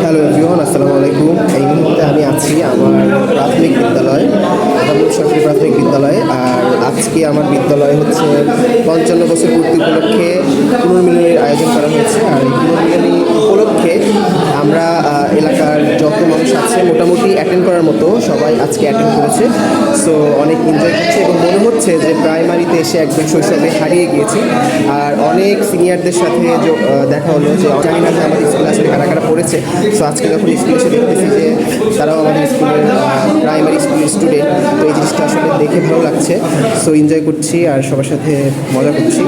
Hello everyone, আসসালামু আলাইকুম। এই মুহূর্তে আমি আছি আমার প্রাথমিক বিদ্যালয়, সরকারি প্রাথমিক বিদ্যালয়ে। আর আজকে আমার বিদ্যালয়ে হচ্ছে 55 বছর পূর্তি উপলক্ষে পুনর্মিলনীর আয়োজন করা হয়েছে। আর এই পুনর্মিলনী উপলক্ষে আমরা এলাকার যত মানুষ আছে মোটামুটি অ্যাটেন্ড করার মতো সবাই আজকে অ্যাটেন্ড করেছে। সো অনেক এনজয় করছে এবং মনে হচ্ছে যে প্রাইমারিতে এসে একদম শৈশবে হারিয়ে গিয়েছি। আর অনেক সিনিয়রদের সাথে দেখা হলো, যে জানি না যে আমাদের স্কুলে আসলে কারা কারা পড়েছে। সো আজকে যখন স্কুলে এসে দেখতেছি যে তারাও আমাদের স্কুলের প্রাইমারি স্কুলের স্টুডেন্ট, তো এই জিনিসটা আসলে দেখে ভালো লাগছে। সো এনজয় করছি আর সবার সাথে মজা করছি।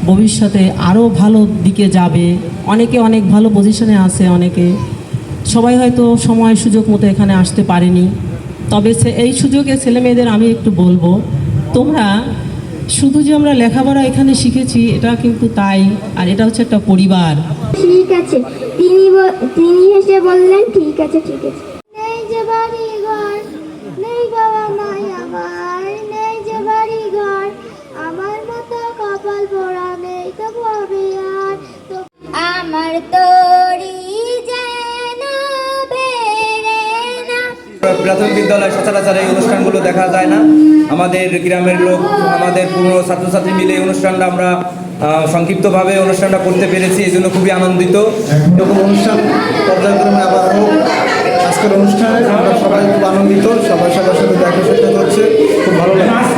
ভবিষ্যতে আরও ভালো দিকে যাবে, অনেকে অনেক ভালো পজিশনে আছে, অনেকে সবাই হয়তো সময় সুযোগ মতো এখানে আসতে পারেনি। তবে এই সুযোগে ছেলেমেয়েদের আমি একটু বলবো, তোমরা শুধু যে আমরা লেখাপড়া এখানে শিখেছি এটা কিন্তু তাই, আর এটা হচ্ছে একটা পরিবার। ঠিক আছে, তিনি এসে বললেন ঠিক আছে ঠিক আছে। নেই যে বাড়ি ঘর, নেই বাবা মাই আমার, নেই যে বাড়ি ঘর, আমার মতো কপাল পোড়া নেই তো পাবে আর, তো আমার তরি যেন বেড়ে না। প্রাথমিক বিদ্যালয় সচরাচর এই অনুষ্ঠানগুলো দেখা যায় না। আমাদের গ্রামের লোক, আমাদের পুরো ছাত্রছাত্রী মিলে এই অনুষ্ঠানটা আমরা সংক্ষিপ্তভাবে অনুষ্ঠানটা করতে পেরেছি, এই জন্য খুবই আনন্দিত। এরকম অনুষ্ঠান পর্যায়ক্রমে আবার হোক। আজকের অনুষ্ঠানে আমরা সবাই খুব আনন্দিত, সবাই সবার সাথে দেখা সাক্ষাৎ হচ্ছে, খুব ভালো লাগছে।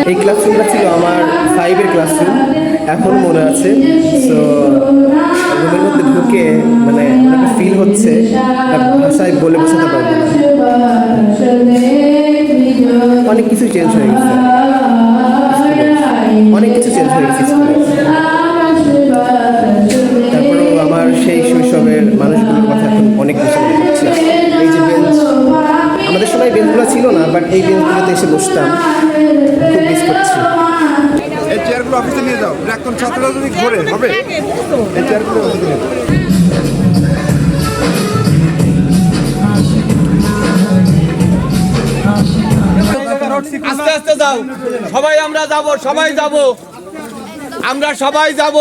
এই ক্লাসরুমটা ছিল আমার 5-এর ক্লাসরুম, এখনও মনে আছে। সো রুমের মধ্যে ঢুকে মানে একটা ফিল হচ্ছে, ভাষায় বলে বোঝাতে পারবো না। অনেক কিছু চেঞ্জ হয়ে গেছে, অনেক কিছু চেঞ্জ হয়ে গেছে। তারপরেও আমার সেই শৈশবের মানুষগুলোর কথা এখন অনেক বেশি মনে হচ্ছে। এই যে বেঞ্চ, আমাদের সময় বেঞ্চগুলো ছিল না, বাট এই বেঞ্চগুলোতে এসে বসতাম, খুব মিস করছি। এই চেয়ারগুলো অফিসে নিয়ে যাও, প্রাক্তন ছাত্ররা যদি ঘোরে হবে। এই চেয়ারগুলো অফিসে নিয়ে যাও। আস্তে আস্তে যাও, সবাই আমরা যাব, সবাই যাব, আমরা সবাই যাব।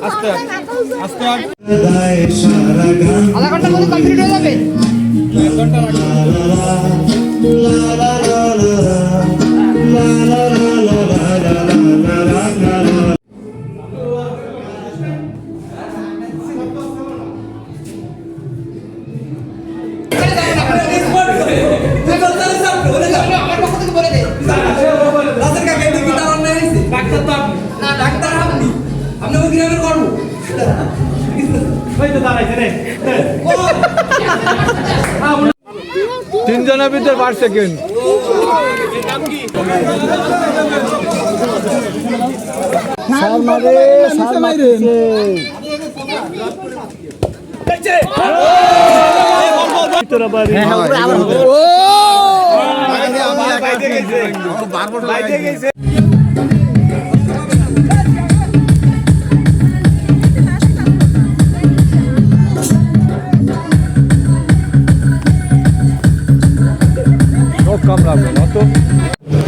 আস্তে আস্তে আধা ঘন্টার মধ্যে কমপ্লিট হয়ে যাবে। তিনজনের ভিতরে 5 সেকেন্ড।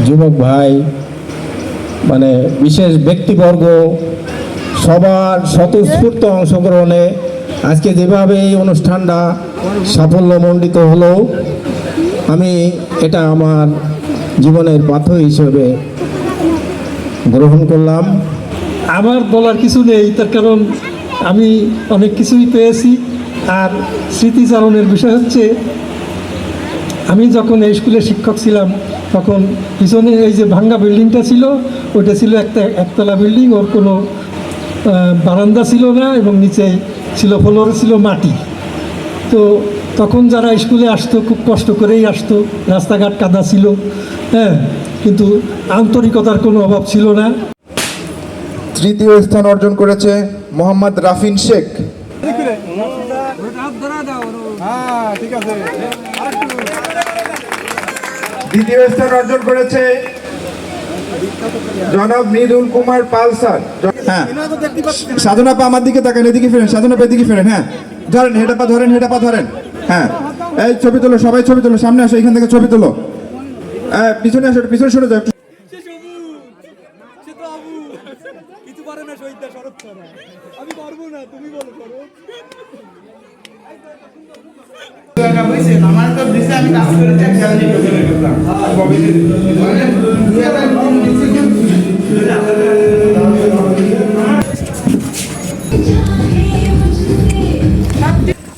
যুবক ভাই মানে বিশেষ ব্যক্তিবর্গ সবার স্বতঃস্ফূর্ত অংশগ্রহণে আজকে যেভাবে এই অনুষ্ঠানটা সাফল্যমণ্ডিত হলো, আমি এটা আমার জীবনের পাথর হিসেবে গ্রহণ করলাম। আমার বলার কিছু নেই, তার কারণ আমি অনেক কিছুই পেয়েছি। আর স্মৃতিচারণের বিষয় হচ্ছে, আমি যখন এই স্কুলে শিক্ষক ছিলাম তখন পিছনে এই যে ভাঙ্গা বিল্ডিংটা ছিল, ওটা ছিল একতলা বিল্ডিং, ওর কোনো বারান্দা ছিল না এবং নিচে ছিল ফ্লোর ছিল মাটি। তো তখন যারা স্কুলে আসতো খুব কষ্ট করেই আসতো, রাস্তাঘাট কাদা ছিল, হ্যাঁ, কিন্তু আন্তরিকতার কোনো অভাব ছিল না। তৃতীয় স্থান অর্জন করেছে মোহাম্মদ রাফিন শেখ। দ্বিতীয় স্থান অর্জন করেছে জনাব মৃদুল কুমার পাল স্যার। হ্যাঁ, সাধনা পা আমার দিকে তাকান, এদিকে ফেরেন, সাধনা পা এদিকে ফেরেন। হ্যাঁ, ধরেন হেঁটা পা ধরেন, হেঁটা পা ধরেন। হ্যাঁ, এই ছবি তোলো, সবাই ছবি তোলো, সামনে আসো, এখান থেকে ছবি তোলো। পিছনে আসো, পিছনে সরে যাও।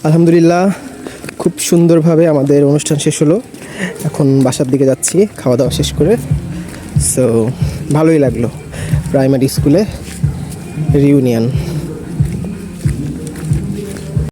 আলহামদুলিল্লাহ, খুব সুন্দরভাবে আমাদের অনুষ্ঠান শেষ হলো। এখন বাসার দিকে যাচ্ছি খাওয়া দাওয়া শেষ করে। সো ভালোই লাগলো প্রাইমারি স্কুলে রিউনিয়ন।